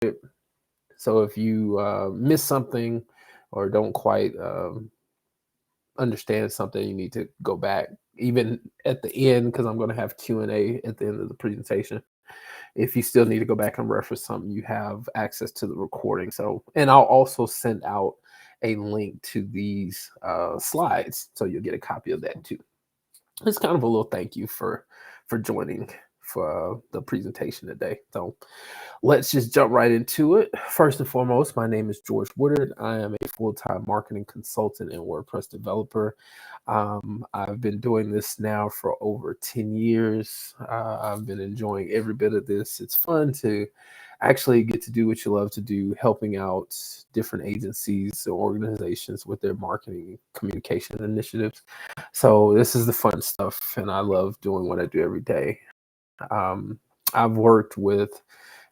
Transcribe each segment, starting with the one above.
it. So if you miss something or don't quite understand something, you need to go back even at the end, because I'm going to have Q&A at the end of the presentation. If you still need to go back and reference something, you have access to the recording. So, and I'll also send out a link to these slides, so you'll get a copy of that too. It's kind of a little thank you for joining for the presentation today. So let's just jump right into it. First and foremost, my name is George Woodard. I am a full-time marketing consultant and WordPress developer. I've been doing this now for over 10 years. I've been enjoying every bit of this. It's fun to actually get to do what you love to do, helping out different agencies or organizations with their marketing communication initiatives. So this is the fun stuff, and I love doing what I do every day. I've worked with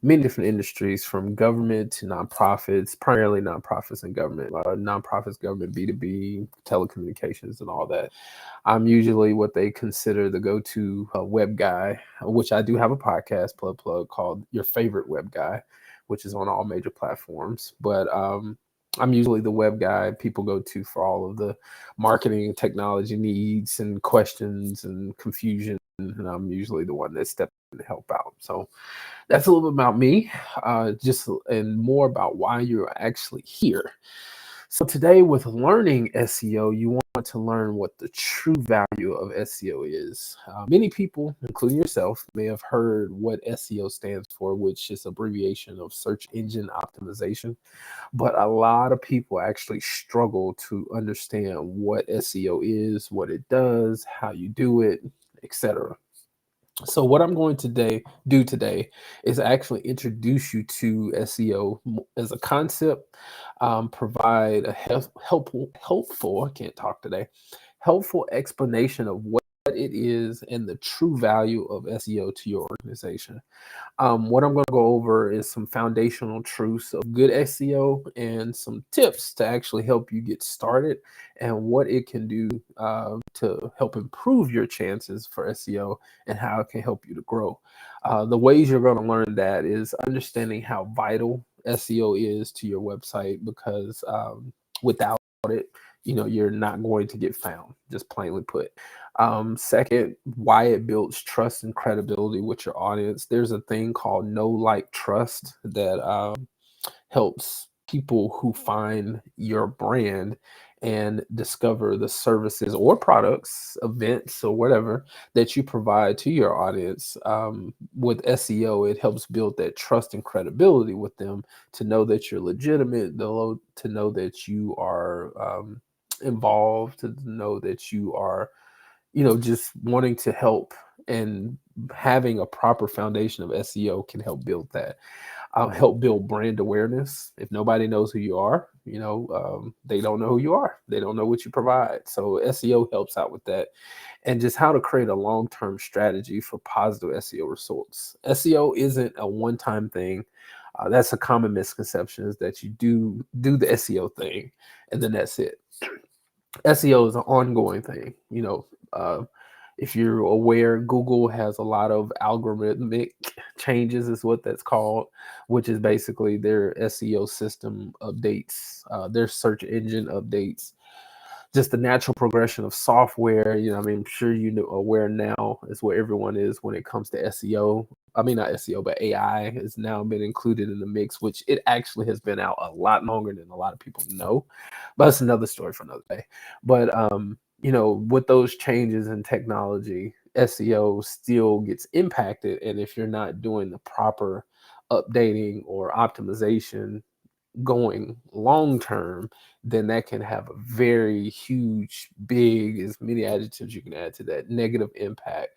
many different industries, from government to nonprofits, primarily nonprofits and government, nonprofits, government, B2B, telecommunications, and all that. I'm usually what they consider the go-to web guy, which I do have a podcast, plug, called Your Favorite Web Guy, which is on all major platforms. But I'm usually the web guy people go to for all of the marketing and technology needs and questions and confusion. And I'm usually the one that steps in to help out. So that's a little bit about me, just and more about why you're actually here. So today, with learning SEO, you want to learn what the true value of SEO is. Many people, including yourself, may have heard what SEO stands for, which is abbreviation of search engine optimization. But a lot of people actually struggle to understand what SEO is, what it does, how you do it, etc. So what I'm going to do today is actually introduce you to SEO as a concept, provide a helpful, I can't talk today, helpful explanation of what it is and the true value of SEO to your organization. What I'm going to go over is some foundational truths of good SEO and some tips to actually help you get started, and what it can do to help improve your chances for SEO, and how it can help you to grow. The ways you're going to learn that is understanding how vital SEO is to your website, because without it, you're not going to get found, just plainly put. Second, why it builds trust and credibility with your audience. There's a thing called know, like, trust that helps people who find your brand and discover the services or products, events, or whatever that you provide to your audience. With SEO, it helps build that trust and credibility with them, to know that you're legitimate, to know that you are involved, to know that you are just wanting to help, and having a proper foundation of SEO can help build that. Help build brand awareness. If nobody knows who you are, they don't know who you are. They don't know what you provide. So SEO helps out with that, and just how to create a long-term strategy for positive SEO results. SEO isn't a one-time thing. That's a common misconception, is that you do the SEO thing and then that's it. SEO is an ongoing thing. If you're aware, Google has a lot of algorithmic changes, is what that's called, which is basically their SEO system updates, their search engine updates, just the natural progression of software. I'm sure aware now is where everyone is when it comes to SEO. I mean, not SEO, but AI has now been included in the mix, which it actually has been out a lot longer than a lot of people know. But that's another story for another day. But with those changes in technology, SEO still impacted impacted. And if you're not doing the proper updating or optimization going long term, then that can have a very huge, big, as many adjectives you can add to that, negative impact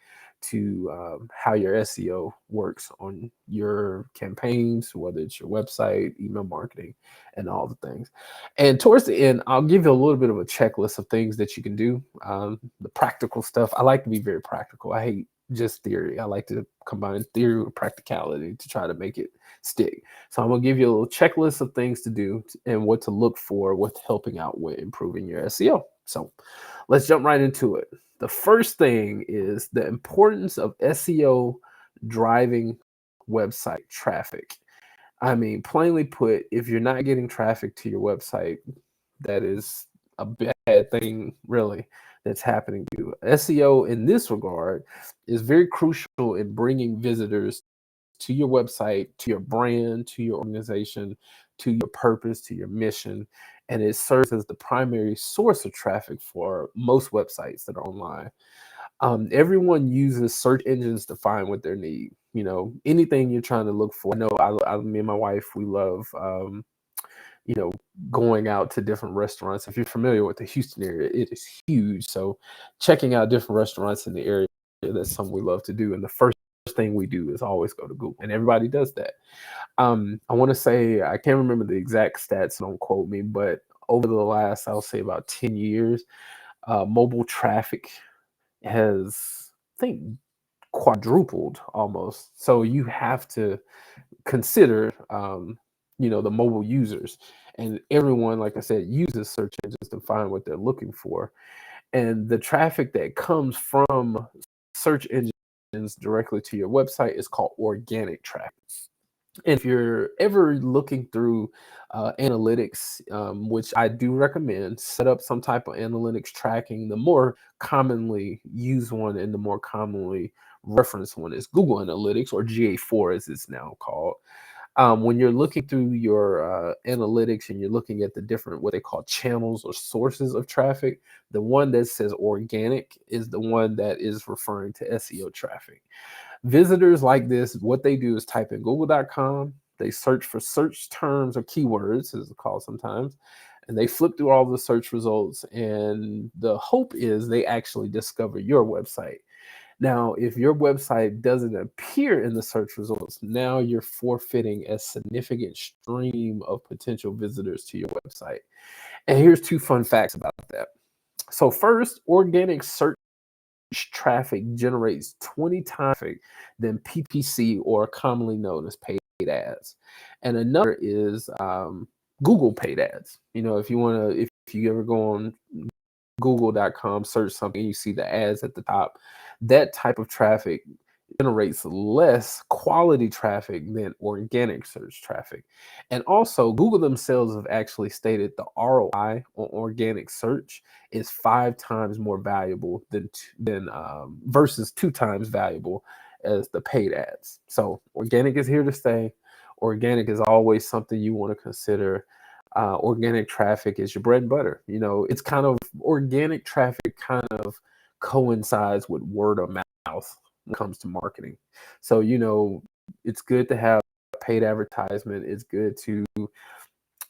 to how your SEO works on your campaigns, whether it's your website, email marketing, and all the things. And towards the end, I'll give you a little bit of a checklist of things that you can do. The practical stuff. I like to be very practical. I hate just theory. I like to combine theory with practicality to try to make it stick. So I'm going to give you a little checklist of things to do and what to look for with helping out with improving your SEO. So let's jump right into it. The first thing is the importance of SEO driving website traffic. I mean, plainly put, if you're not getting traffic to your website, that is a bad thing, really, that's happening to you. SEO in this regard is very crucial in bringing visitors to your website, to your brand, to your organization, to your purpose, to your mission. And it serves as the primary source of traffic for most websites that are online. Everyone uses search engines to find what they need. You know, anything you're trying to look for. I know me and my wife, we love, you know, going out to different restaurants. If you're familiar with the Houston area, it is huge. So checking out different restaurants in the area, that's something we love to do. And the first thing we do is always go to Google, and everybody does that. I want to say, I can't remember the exact stats, don't quote me, but over the last, I'll say about 10 years, mobile traffic has, I think, quadrupled almost. So you have to consider, you know, the mobile users, and everyone, like I said, uses search engines to find what they're looking for. And the traffic that comes from search engines directly to your website is called organic traffic. If you're ever looking through analytics, which I do recommend, set up some type of analytics tracking. The more commonly used one and the more commonly referenced one is Google Analytics, or GA4 as it's now called. When you're looking through your analytics and you're looking at the different, what they call channels or sources of traffic, the one that says organic is the one that is referring to SEO traffic. Visitors like this, what they do is type in google.com, they search for search terms or keywords, as it's called sometimes, and they flip through all the search results. And the hope is they actually discover your website. Now, if your website doesn't appear in the search results, now you're forfeiting a significant stream of potential visitors to your website. And here's two fun facts about that. So first, organic search traffic generates 20 times than PPC, or commonly known as paid ads. And another is Google paid ads. You know, if you ever go on google.com, search something, you see the ads at the top, that type of traffic generates less quality traffic than organic search traffic. And also, Google themselves have actually stated the ROI on organic search is 5 times more valuable than versus 2 times valuable as the paid ads. So organic is here to stay. Organic is always something you want to consider. Organic traffic is your bread and butter. You know, it's kind of, organic traffic kind of coincides with word of mouth when it comes to marketing. So, you know, it's good to have paid advertisement. It's good to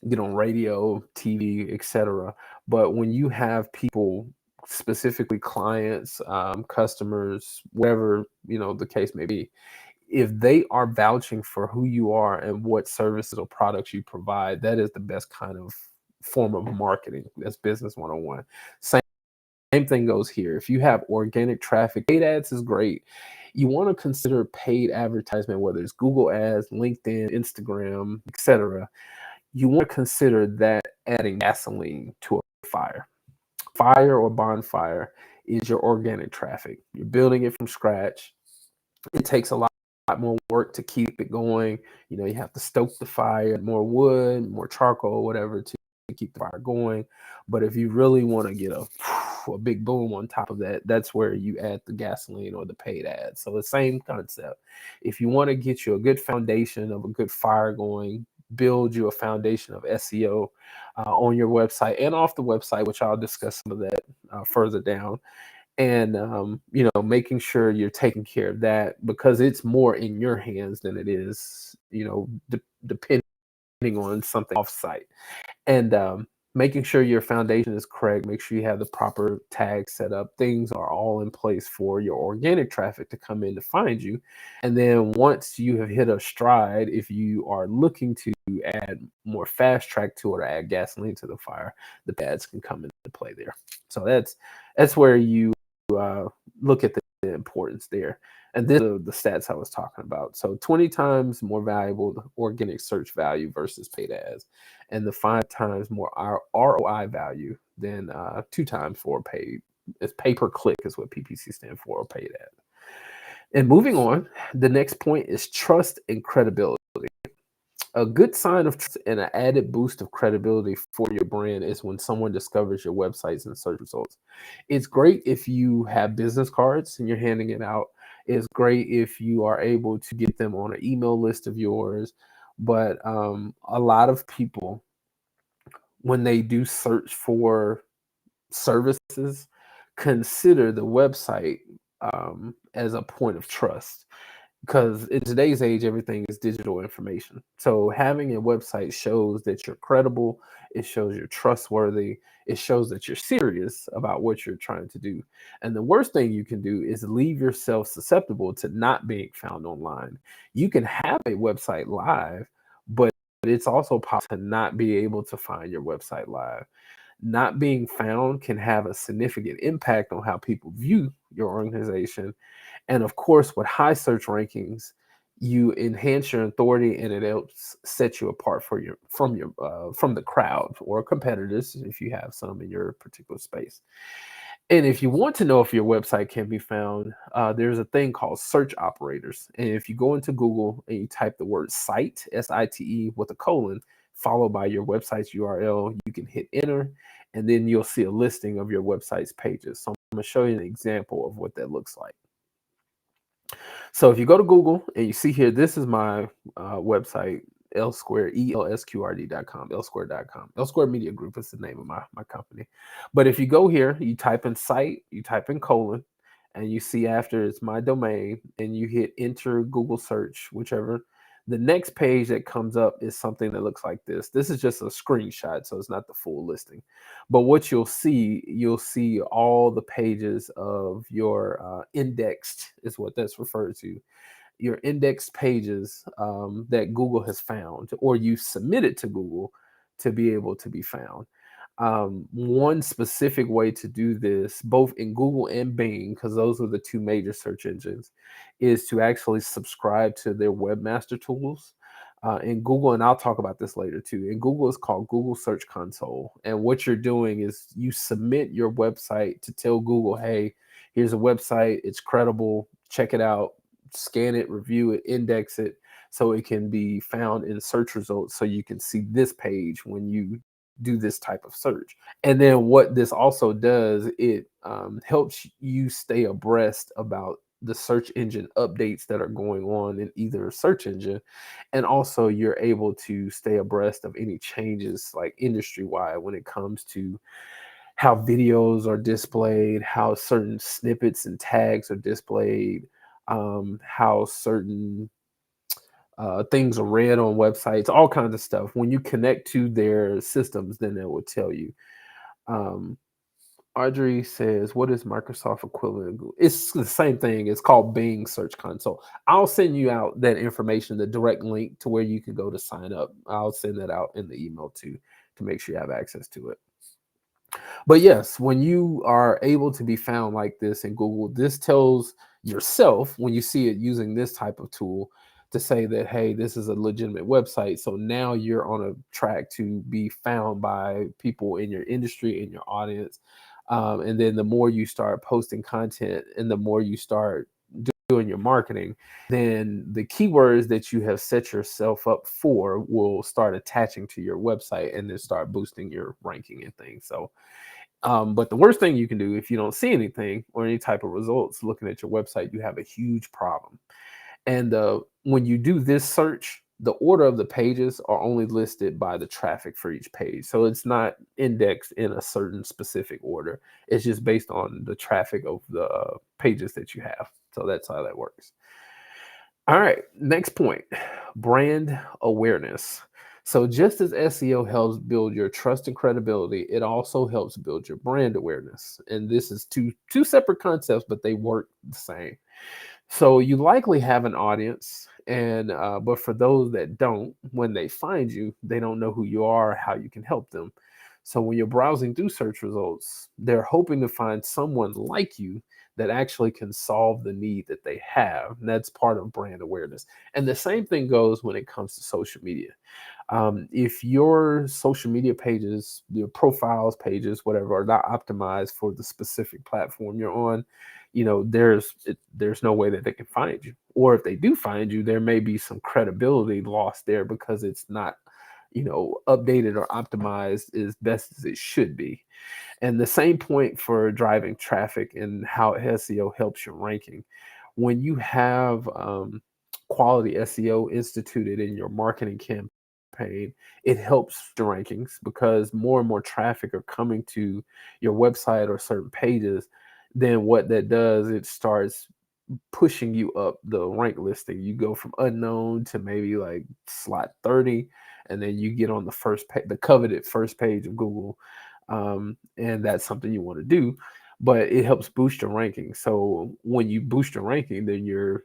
get on radio, TV, etc. But when you have people, specifically clients, customers, whatever, you know, the case may be, if they are vouching for who you are and what services or products you provide, that is the best kind of form of marketing. That's business 101. Same thing goes here. If you have organic traffic, paid ads is great. You want to consider paid advertisement, whether it's Google ads, LinkedIn, Instagram, etc. You want to consider that adding gasoline to a fire. Fire or bonfire is your organic traffic. You're building it from scratch. It takes a lot more work to keep it going. You know, you have to stoke the fire, more wood, more charcoal, whatever, to keep the fire going. But if you really want to get a big boom on top of that, that's where you add the gasoline or the paid ads. So the same concept. If you want to get you a good foundation of a good fire going, build you a foundation of SEO on your website and off the website, which I'll discuss some of that further down. And you know, making sure you're taking care of that, because it's more in your hands than it is, you know, depending on something off-site. And making sure your foundation is correct, make sure you have the proper tags set up, things are all in place for your organic traffic to come in to find you. And then once you have hit a stride, if you are looking to add more fast track to it or add gasoline to the fire, the ads can come into play there. So that's where you look at the importance there. And this is the stats I was talking about. So 20 times more valuable the organic search value versus paid ads, and the 5 times more ROI value than 2 times for paid. It's pay per click is what PPC stand for, or paid ad. And moving on, the next point is trust and credibility. A good sign of trust and an added boost of credibility for your brand is when someone discovers your websites and search results. It's great if you have business cards and you're handing it out. It's great if you are able to get them on an email list of yours. But a lot of people, when they do search for services, consider the website as a point of trust, because in today's age everything is digital information. So having a website shows that you're credible, it shows you're trustworthy, it shows that you're serious about what you're trying to do. And the worst thing you can do is leave yourself susceptible to not being found online. You can have a website live, but it's also possible to not be able to find your website live. Not being found can have a significant impact on how people view your organization. And of course, with high search rankings, you enhance your authority and it helps set you apart from the crowd or competitors if you have some in your particular space. And if you want to know if your website can be found, there's a thing called search operators. And if you go into Google and you type the word site, SITE, with a colon, followed by your website's URL, you can hit enter, and then you'll see a listing of your website's pages. So I'm going to show you an example of what that looks like. So if you go to Google and you see here, this is my website, L Square, ELSQRD.com, L Square Media Group is the name of my company. But if you go here, you type in site, you type in colon, and you see after it's my domain, and you hit enter Google search, whichever. The next page that comes up is something that looks like this. This is just a screenshot, so it's not the full listing. But what you'll see all the pages of your indexed, is what that's referred to, your indexed pages that Google has found, or you submitted to Google to be able to be found. One specific way to do this, both in Google and Bing, because those are the two major search engines, is to actually subscribe to their webmaster tools. In Google, and I'll talk about this later too. In Google, it's called Google Search Console. And what you're doing is you submit your website to tell Google, hey, here's a website, it's credible, check it out, scan it, review it, index it, so it can be found in search results, so you can see this page when you do this type of search. And then what this also does, it helps you stay abreast about the search engine updates that are going on in either search engine. And also you're able to stay abreast of any changes like industry wide when it comes to how videos are displayed, how certain snippets and tags are displayed, how certain things are read on websites, all kinds of stuff. When you connect to their systems, then it will tell you. Um, Audrey says, what is Microsoft equivalent of Google? It's the same thing. It's called Bing Search Console. I'll send you out that information, the direct link to where you can go to sign up. I'll send that out in the email too, to make sure you have access to it. But yes, when you are able to be found like this in Google, this tells yourself, when you see it using this type of tool, to say that, hey, this is a legitimate website. So now you're on a track to be found by people in your industry, in your audience. And then the more you start posting content and the more you start doing your marketing, then the keywords that you have set yourself up for will start attaching to your website and then start boosting your ranking and things. So but the worst thing you can do, if you don't see anything or any type of results looking at your website, you have a huge problem. And when you do this search, the order of the pages are only listed by the traffic for each page. So it's not indexed in a certain specific order. It's just based on the traffic of the pages that you have. So that's how that works. All right, next point, brand awareness. So just as SEO helps build your trust and credibility, it also helps build your brand awareness. And this is two separate concepts, but they work the same. So you likely have an audience, and but for those that don't, when they find you, they don't know who you are, how you can help them. So when you're browsing through search results, they're hoping to find someone like you that actually can solve the need that they have. And that's part of brand awareness. And the same thing goes when it comes to social media. If your social media pages, your profiles pages, whatever, are not optimized for the specific platform you're on, there's no way that they can find you. or if they do find you, there may be some credibility lost there because it's not, updated or optimized as best as it should be. And the same point for driving traffic and how SEO helps your ranking. When you have quality SEO instituted in your marketing campaign, it helps the rankings because more and more traffic are coming to your website or certain pages. Then what that does, it starts pushing you up the rank listing. You go from unknown to maybe like slot 30, and then you get on the first page, the coveted first page of Google. And that's something you want to do, but it helps boost your ranking. So when you boost your ranking, then you're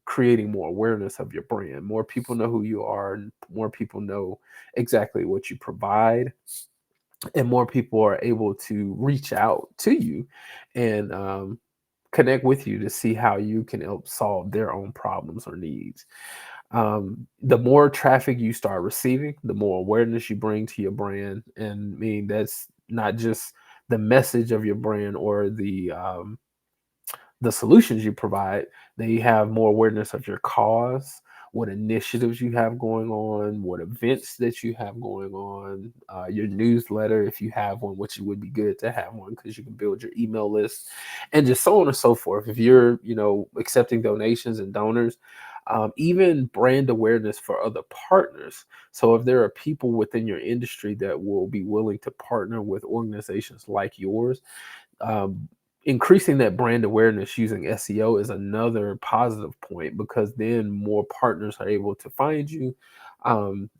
creating more awareness of your brand. More people know who you are, and more people know exactly what you provide, and more people are able to reach out to you and connect with you to see how you can help solve their own problems or needs. The more traffic you start receiving, the more awareness you bring to your brand. And I mean, that's not just the message of your brand or the solutions you provide. They have more awareness of your cause, what initiatives you have going on, what events that you have going on, your newsletter, if you have one, which it would be good to have one because you can build your email list, and just so on and so forth. If you're, accepting donations and donors, even brand awareness for other partners. So if there are people within your industry that will be willing to partner with organizations like yours, um, increasing that brand awareness using SEO is another positive point because then more partners are able to find you.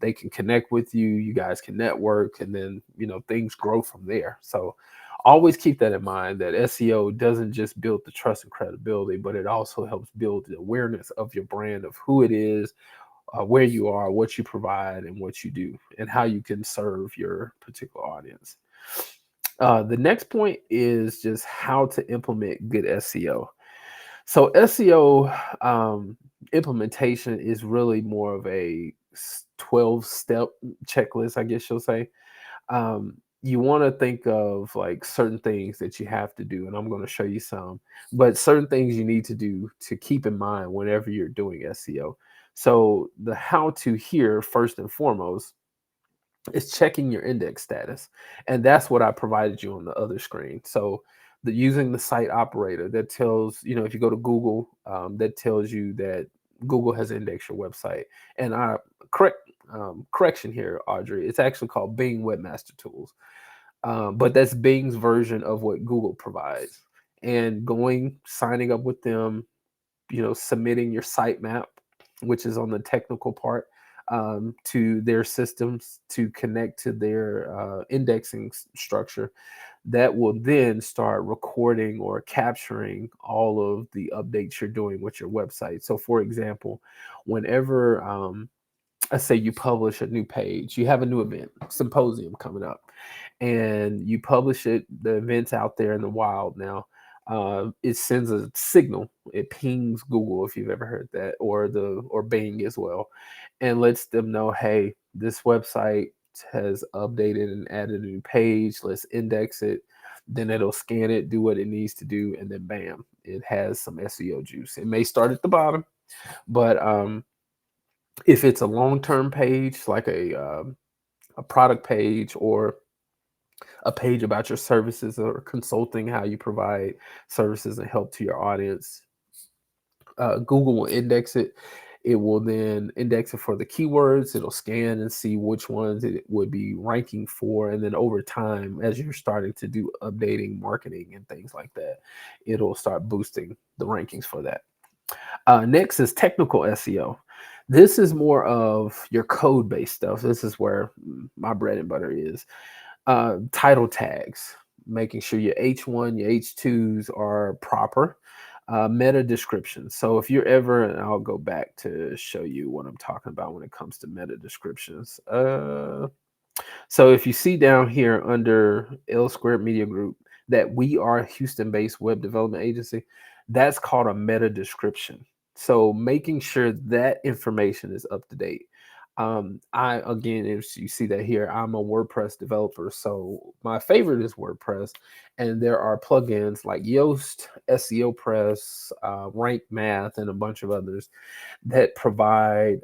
They can connect with you. You guys can network, and then things grow from there. So always keep that in mind that SEO doesn't just build the trust and credibility, but it also helps build the awareness of your brand, of who it is, where you are, what you provide, and what you do, and how you can serve your particular audience. The next point is just how to implement good SEO. So SEO implementation is really more of a 12-step checklist, I guess you'll say. You want to think of like certain things that you have to do, and I'm going to show you some, but certain things you need to do to keep in mind whenever you're doing SEO. So the how to here, first and foremost, is checking your index status. And that's what I provided you on the other screen. So using the site operator that tells, if you go to Google, that tells you that Google has indexed your website. And correction here, Audrey, it's actually called Bing Webmaster Tools. But that's Bing's version of what Google provides. And signing up with them, submitting your sitemap, which is on the technical part, to their systems to connect to their indexing structure, that will then start recording or capturing all of the updates you're doing with your website. So, for example, whenever let's say you publish a new page, you have a new event, symposium coming up, and you publish it, the event's out there in the wild now. It sends a signal. It pings Google, if you've ever heard that, or Bing as well, and lets them know, hey, this website has updated and added a new page. Let's index it. Then it'll scan it, do what it needs to do, and then bam, it has some SEO juice. It may start at the bottom, but if it's a long-term page, like a product page or a page about your services or consulting, how you provide services and help to your audience, Google will index it. It will then index it for the keywords. It'll scan and see which ones it would be ranking for. And then over time, as you're starting to do updating, marketing, and things like that, it'll start boosting the rankings for that. Next is technical SEO. This is more of your code-based stuff. This is where my bread and butter is. Title tags, making sure your H1, your H2s are proper. Meta descriptions. So if you're ever, and I'll go back to show you what I'm talking about when it comes to meta descriptions. So if you see down here under L Squared Media Group that we are a Houston-based web development agency, that's called a meta description. So making sure that information is up to date. I again, if you see that here, I'm a WordPress developer, so my favorite is WordPress, and there are plugins like Yoast, SEO Press, Rank Math, and a bunch of others that provide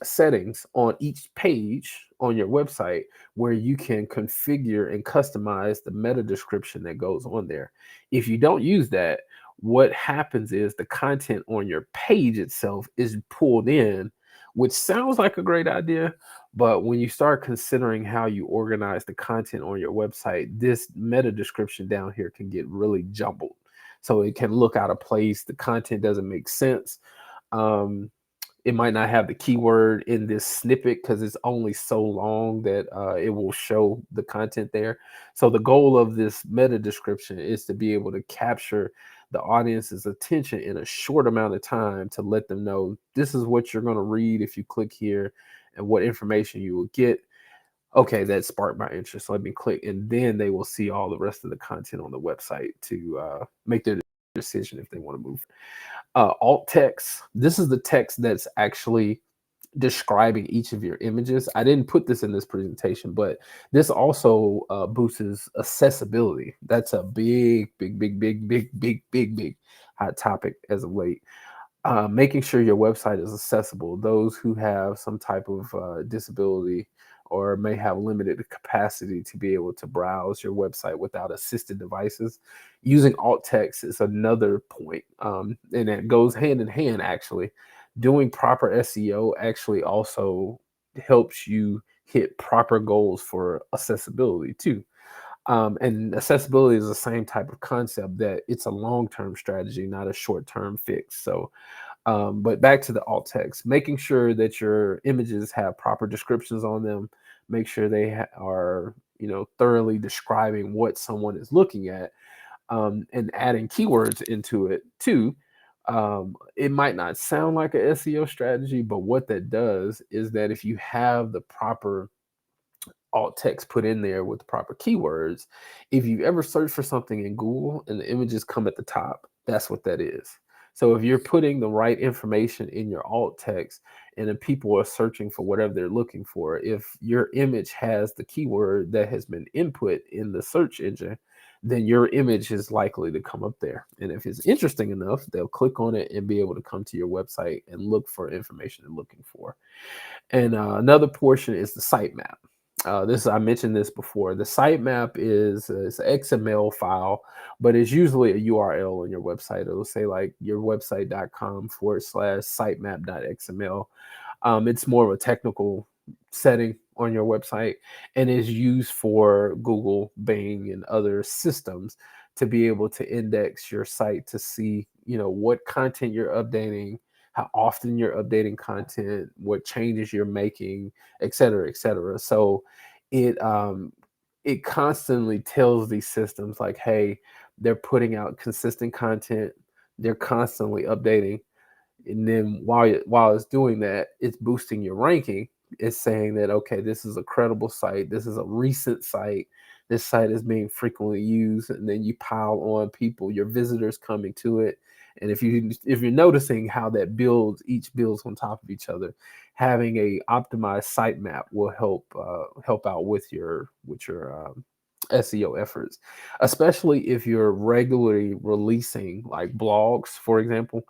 settings on each page on your website where you can configure and customize the meta description that goes on there. If you don't use that, what happens is the content on your page itself is pulled in, which sounds like a great idea. But when you start considering how you organize the content on your website, this meta description down here can get really jumbled. So it can look out of place. The content doesn't make sense. Um, it might not have the keyword in this snippet because it's only so long that it will show the content there. So the goal of this meta description is to be able to capture the audience's attention in a short amount of time to let them know this is what you're going to read if you click here and what information you will get. Okay, that sparked my interest. Let me click, and then they will see all the rest of the content on the website to make their decision if they want to move. Alt text. This is the text that's actually describing each of your images. I didn't put this in this presentation, but this also boosts accessibility. That's a big hot topic as of late. Making sure your website is accessible. Those who have some type of disability or may have limited capacity to be able to browse your website without assisted devices, using alt text is another point. And it goes hand in hand, actually. Doing proper SEO actually also helps you hit proper goals for accessibility too. And accessibility is the same type of concept, that it's a long-term strategy, not a short-term fix. So but back to the alt text, making sure that your images have proper descriptions on them, make sure they are, thoroughly describing what someone is looking at, and adding keywords into it too. It might not sound like a SEO strategy, but what that does is that if you have the proper alt text put in there with the proper keywords, if you ever search for something in Google and the images come at the top, that's what that is. So if you're putting the right information in your alt text and then people are searching for whatever they're looking for, if your image has the keyword that has been input in the search engine, then your image is likely to come up there. And if it's interesting enough, they'll click on it and be able to come to your website and look for information they're looking for. And another portion is the sitemap. I mentioned this before. The sitemap is it's an XML file, but it's usually a URL on your website. It'll say like your website.com/sitemap.xml. It's more of a technical setting on your website and is used for Google, Bing, and other systems to be able to index your site to see, what content you're updating, how often you're updating content, what changes you're making, et cetera, et cetera. So it constantly tells these systems like, hey, they're putting out consistent content, they're constantly updating, and then while it's doing that, it's boosting your ranking. It's saying that, okay, this is a credible site, this is a recent site, this site is being frequently used, and then you pile on people, your visitors coming to it. And if you're noticing how that each builds on top of each other, having a optimized sitemap will help out with your SEO efforts, especially if you're regularly releasing like blogs, for example,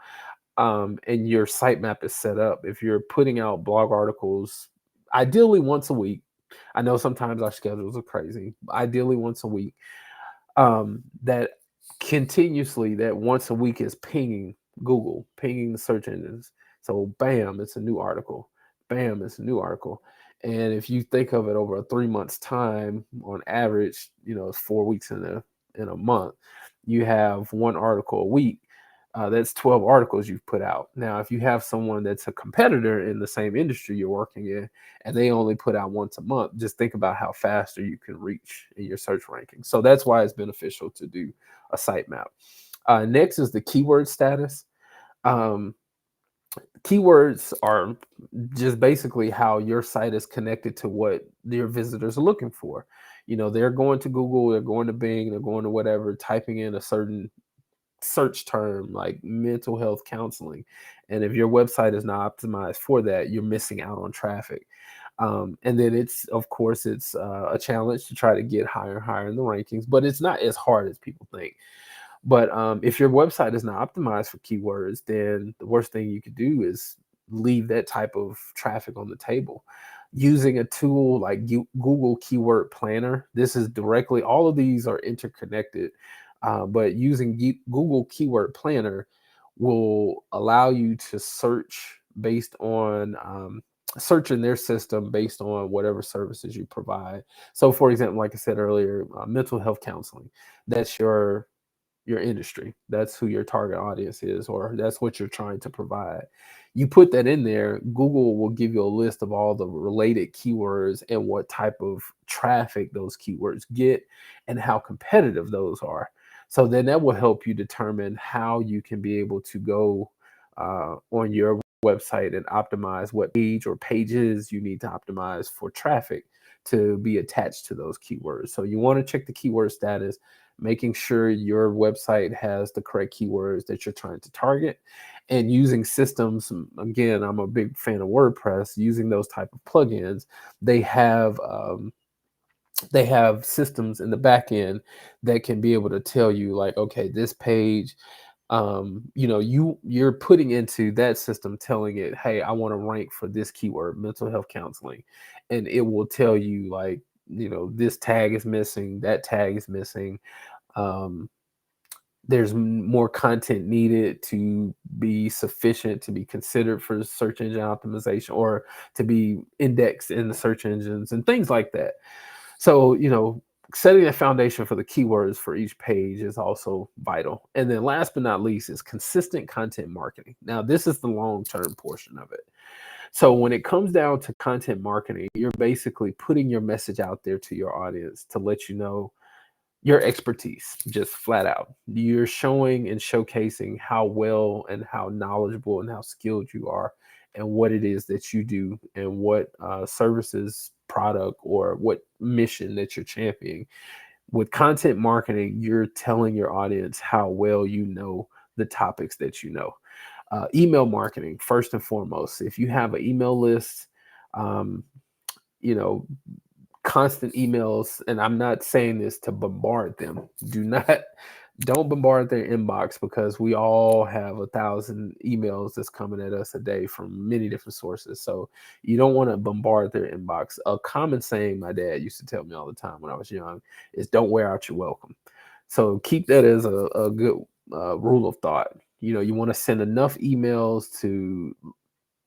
and your sitemap is set up. If you're putting out blog articles, ideally once a week. I know sometimes our schedules are crazy. Ideally once a week. That continuously, that once a week is pinging Google, pinging the search engines. So bam, it's a new article. Bam, it's a new article. And if you think of it over a 3 months time, on average, it's 4 weeks in a month. You have one article a week. That's 12 articles you've put out. Now, if you have someone that's a competitor in the same industry you're working in, and they only put out once a month, just think about how faster you can reach in your search ranking. So that's why it's beneficial to do a sitemap. Next is the keyword status. Um, Keywords are just basically how your site is connected to what your visitors are looking for. They're going to Google, they're going to Bing, they're going to whatever, typing in a certain search term like mental health counseling. And if your website is not optimized for that, you're missing out on traffic. And then it's, of course, it's a challenge to try to get higher and higher in the rankings, but it's not as hard as people think. But if your website is not optimized for keywords, then the worst thing you could do is leave that type of traffic on the table. Using a tool like Google Keyword Planner, this is directly, all of these are interconnected, but using Google Keyword Planner will allow you to search based on search in their system based on whatever services you provide. So, for example, like I said earlier, mental health counseling, that's your industry. That's who your target audience is, or that's what you're trying to provide. You put that in there, Google will give you a list of all the related keywords and what type of traffic those keywords get and how competitive those are. So then that will help you determine how you can be able to go on your website and optimize what page or pages you need to optimize for traffic to be attached to those keywords. So you want to check the keyword status, making sure your website has the correct keywords that you're trying to target, and using systems. Again, I'm a big fan of WordPress. Using those type of plugins, they have systems in the back end that can be able to tell you, like, okay, this page, you're putting into that system, telling it, hey, I want to rank for this keyword, mental health counseling, and it will tell you, like, this tag is missing, that tag is missing. um, there's more content needed to be sufficient to be considered for search engine optimization, or to be indexed in the search engines and things like that. So, setting a foundation for the keywords for each page is also vital. And then last but not least is consistent content marketing. Now, this is the long-term portion of it. So when it comes down to content marketing, you're basically putting your message out there to your audience to let you know your expertise, just flat out. You're showing and showcasing how well and how knowledgeable and how skilled you are, and what it is that you do, and what services, product, or what mission that you're championing. With content marketing, you're telling your audience how well you know the topics that you know. Email marketing, first and foremost. If you have an email list, um, you know, constant emails, and I'm not saying this to bombard them. Don't bombard their inbox, because we all have 1,000 emails that's coming at us a day from many different sources. So you don't want to bombard their inbox. A common saying my dad used to tell me all the time when I was young is, don't wear out your welcome. So keep that as a good rule of thought. You want to send enough emails to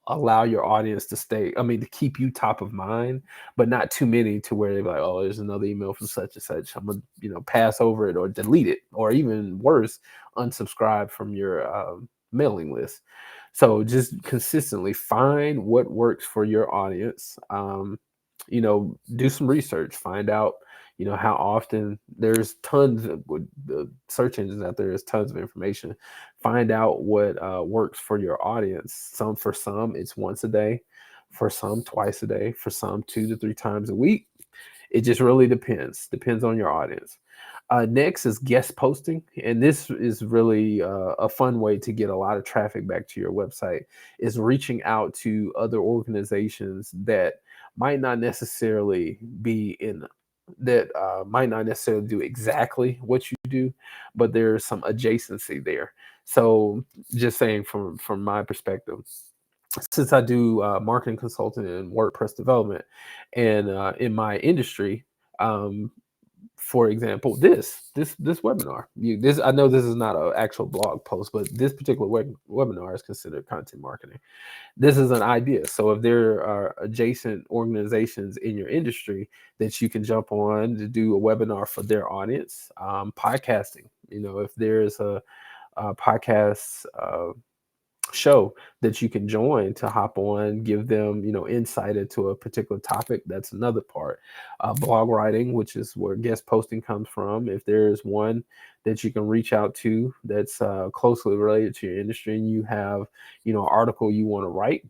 allow your audience to to keep you top of mind, but not too many to where they're like, oh, there's another email from such and such, I'm gonna, pass over it or delete it, or even worse, unsubscribe from your mailing list. So just consistently find what works for your audience. Do some research, find out, how often. There's tons of, with the search engines out there, there's tons of information. Find out what works for your audience. For some, it's once a day. For some, twice a day. For some, 2 to 3 times a week. It just really depends on your audience. Next is guest posting, and this is really a fun way to get a lot of traffic back to your website. Is reaching out to other organizations that might not necessarily be in might not necessarily do exactly what you do, but there's some adjacency there. So, just saying, from my perspective, since I do marketing consulting and WordPress development, and in my industry, um, for example, this webinar. This, I know this is not an actual blog post, but this particular webinar is considered content marketing. This is an idea. So if there are adjacent organizations in your industry that you can jump on to do a webinar for their audience, podcasting. If there's a podcast show that you can join to hop on, give them, insight into a particular topic. That's another part. Blog writing, which is where guest posting comes from. If there's one that you can reach out to that's closely related to your industry, and you have, an article you want to write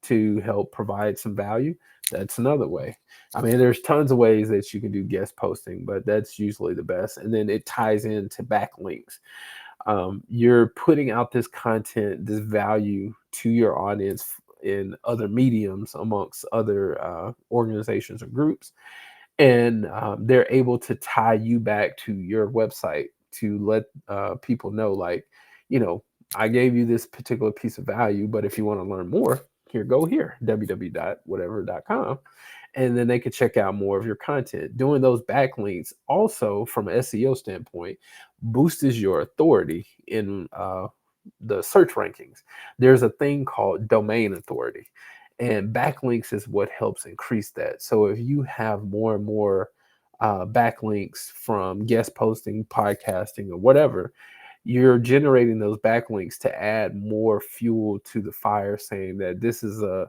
to help provide some value, that's another way. I mean, there's tons of ways that you can do guest posting, but that's usually the best. And then it ties into backlinks. You're putting out this content, this value to your audience in other mediums amongst other organizations or groups, and they're able to tie you back to your website to let people know, like, you know, I gave you this particular piece of value, but if you want to learn more, here, go here, www.whatever.com, and then they could check out more of your content. Doing those backlinks also, from an SEO standpoint, boosts your authority in the search rankings. There's a thing called domain authority, and backlinks is what helps increase that. So if you have more and more backlinks from guest posting, podcasting, or whatever, you're generating those backlinks to add more fuel to the fire, saying that this is a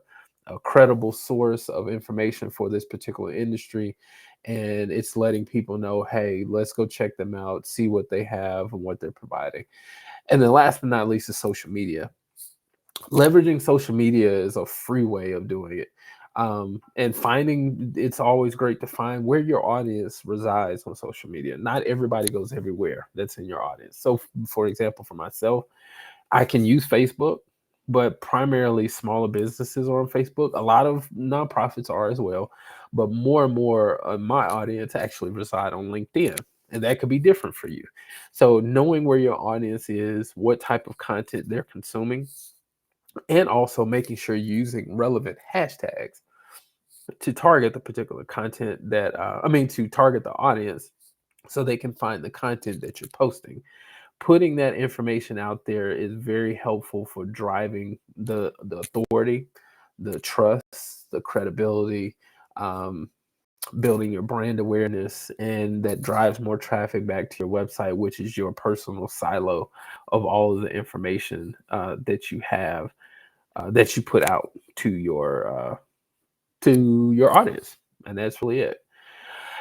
credible source of information for this particular industry. And it's letting people know, hey, let's go check them out, see what they have and what they're providing. And then last but not least is social media. Leveraging social media is a free way of doing it. And finding, it's always great to find where your audience resides on social media. Not everybody goes everywhere that's in your audience. So, for example, for myself, I can use Facebook, but primarily smaller businesses are on Facebook. A lot of nonprofits are as well, but more and more of my audience actually reside on LinkedIn. And that could be different for you. So, knowing where your audience is, what type of content they're consuming, and also making sure you're using relevant hashtags to target the particular content that, to target the audience so they can find the content that you're posting. Putting that information out there is very helpful for driving the authority, the trust, the credibility, um, building your brand awareness, and that drives more traffic back to your website, which is your personal silo of all of the information that you have, that you put out to your audience. And that's really it.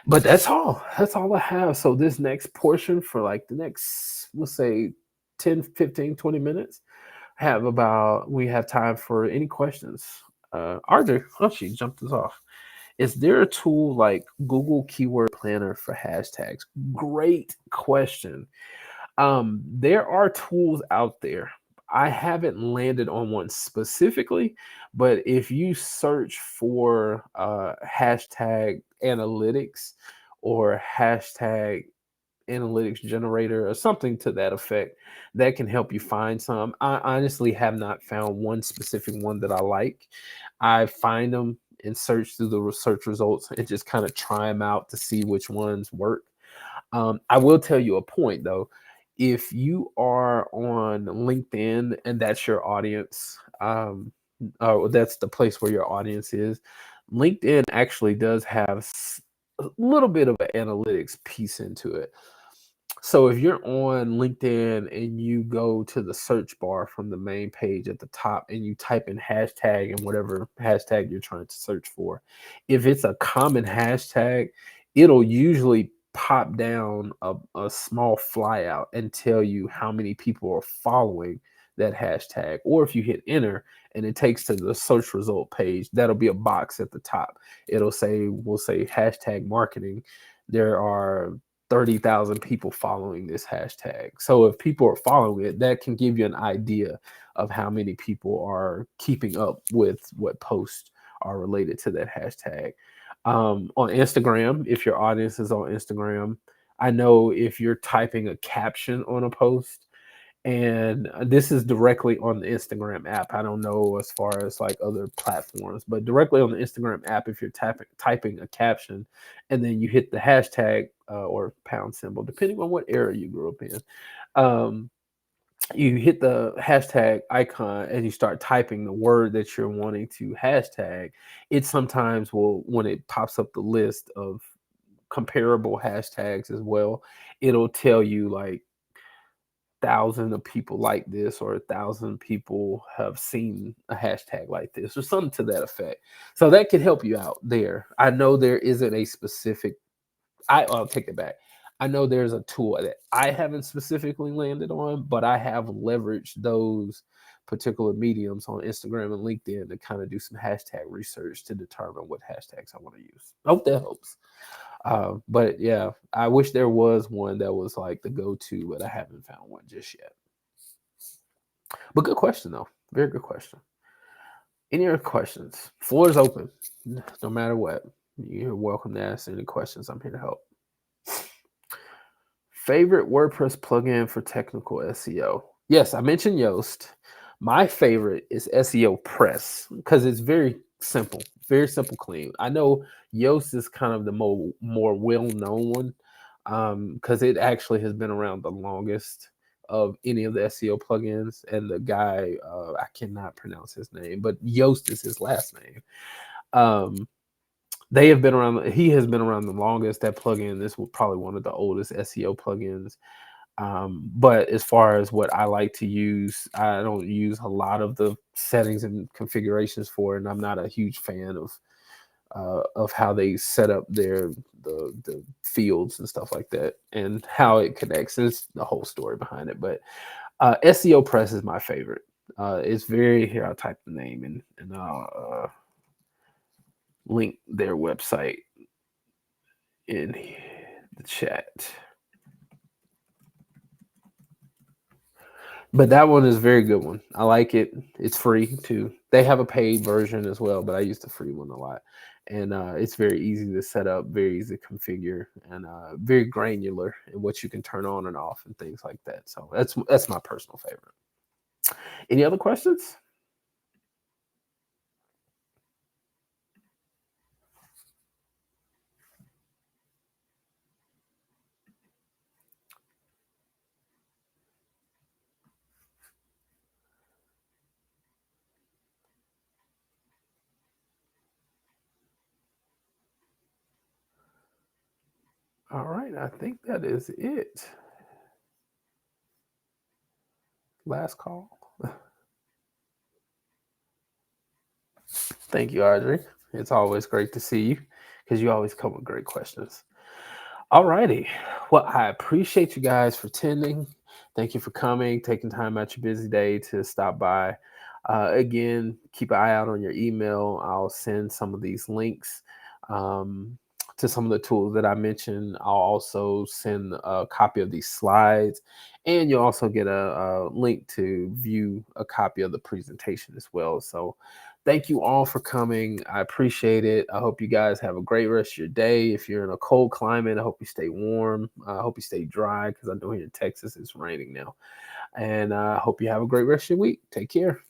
But that's all I have. So this next portion, for like the next, we'll say 10, 15, 20 minutes, we have time for any questions. Arthur, oh, she jumped us off. Is there a tool like Google Keyword Planner for hashtags? Great question. There are tools out there. I haven't landed on one specifically, but if you search for hashtag analytics or hashtag analytics generator or something to that effect, that can help you find some. I honestly have not found one specific one that I like. I find them and search through the search results and just kind of try them out to see which ones work. I will tell you a point though. If you are on LinkedIn and that's your audience, that's the place where your audience is, LinkedIn actually does have a little bit of an analytics piece into it. So if you're on LinkedIn and you go to the search bar from the main page at the top and you type in hashtag and whatever hashtag you're trying to search for, if it's a common hashtag, it'll usually pop down a small flyout and tell you how many people are following that hashtag. Or if you hit enter and it takes to the search result page, that'll be a box at the top. It'll say, we'll say hashtag marketing. There are 30,000 people following this hashtag. So if people are following it, that can give you an idea of how many people are keeping up with what posts are related to that hashtag. On Instagram, if your audience is on Instagram, I know if you're typing a caption on a post, and this is directly on the Instagram app. I don't know as far as like other platforms, but directly on the Instagram app, if you're typing a caption and then you hit the hashtag or pound symbol, depending on what era you grew up in, um, you hit the hashtag icon and you start typing the word that you're wanting to hashtag. It sometimes will, when it pops up the list of comparable hashtags as well, it'll tell you like, thousand of people like this, or 1,000 people have seen a hashtag like this, or something to that effect. So that can help you out there. I know there isn't a specific, I'll take it back. I know there's a tool that I haven't specifically landed on, but I have leveraged those particular mediums on Instagram and LinkedIn to kind of do some hashtag research to determine what hashtags I want to use. I hope that helps. But yeah, I wish there was one that was like the go-to, but I haven't found one just yet. But good question though. Very good question. Any other questions? Floor is open. No matter what. You're welcome to ask any questions. I'm here to help. Favorite WordPress plugin for technical SEO? Yes, I mentioned Yoast. My favorite is SEO Press because it's very simple, clean. I know Yoast is kind of the more well-known one because it actually has been around the longest of any of the SEO plugins. And the guy, I cannot pronounce his name, but Yoast is his last name. Um, they have been around. He has been around the longest. That plugin, this was probably one of the oldest SEO plugins. But as far as what I like to use, I don't use a lot of the settings and configurations for it, and I'm not a huge fan of how they set up the fields and stuff like that, and how it connects. There's the whole story behind it, but SEO Press is my favorite. It's very here. I'll type the name and I'll link their website in the chat. But that one is a very good one. I like it. It's free too. They have a paid version as well, but I use the free one a lot. And it's very easy to set up, very easy to configure, and very granular in what you can turn on and off and things like that. So that's my personal favorite. Any other questions? All right, I think that is it. Last call. Thank you, Audrey. It's always great to see you because you always come with great questions. All righty. Well, I appreciate you guys for attending. Thank you for coming, taking time out your busy day to stop by. Again, keep an eye out on your email. I'll send some of these links to some of the tools that I mentioned. I'll also send a copy of these slides, and you'll also get a link to view a copy of the presentation as well. So thank you all for coming. I appreciate it. I hope you guys have a great rest of your day. If you're in a cold climate, I hope you stay warm. I hope you stay dry because I know here in Texas it's raining now. And I hope you have a great rest of your week. Take care.